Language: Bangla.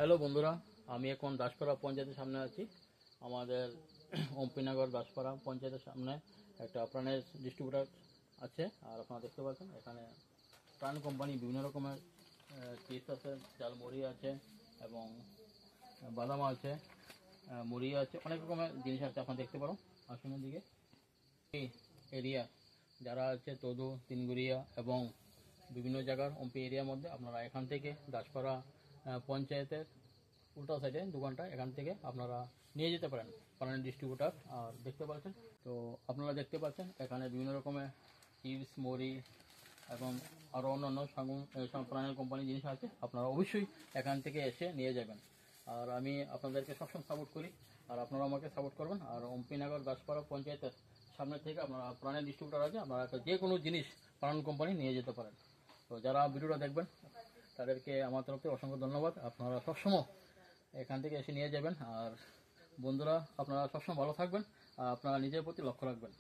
হ্যালো বন্ধুরা, আমি এখন দাসপাড়া পঞ্চায়েতের সামনে আছি। আমাদের অম্পিনগর দাসপাড়া পঞ্চায়েতের সামনে একটা প্রাণের ডিস্ট্রিবিউটার আছে। আর আপনারা দেখতে পাচ্ছেন এখানে প্রাণ কোম্পানি বিভিন্ন রকমের চিপস আছে, ঝালমুড়ি আছে এবং বাদাম আছে, মুড়ি আছে, অনেক রকমের জিনিস আছে। আপনারা দেখতে পারো আসুনের দিকে এই এরিয়া যারা আছে তদু তিনগুড়িয়া এবং বিভিন্ন জায়গার অম্পি এরিয়ার মধ্যে আপনারা এখান থেকে দাসপাড়া পঞ্চায়েতের উল্টা সাইডে দোকানটা, এখান থেকে আপনারা নিয়ে যেতে পারেন পার্মানেন্ট ডিস্ট্রিবিউটার। আর দেখতে পাচ্ছেন তো আপনারা দেখতে পাচ্ছেন এখানে বিভিন্ন রকমের চিপস, মুড়ি এবং আরও অন্যান্য প্রাণের কোম্পানির জিনিস আছে। আপনারা অবশ্যই এখান থেকে এসে নিয়ে যাবেন। আর আমি আপনাদেরকে সবসময় সাপোর্ট করি, আর আপনারা আমাকে সাপোর্ট করবেন। আর অম্পিনগর দাসপাড়া পঞ্চায়েতের সামনে থেকে আপনারা প্রাণের ডিস্ট্রিবিউটার আছে, আপনারা যে কোনো জিনিস প্রাণ কোম্পানি নিয়ে যেতে পারেন। তো যারা ভিডিওটা দেখবেন তাদেরকে আমার তরফ থেকে অসংখ্য ধন্যবাদ। আপনারা সবসময় এখান থেকে এসে নিয়ে যাবেন। আর বন্ধুরা, আপনারা সবসময় ভালো থাকবেন আর আপনারা নিজের প্রতি লক্ষ্য রাখবেন।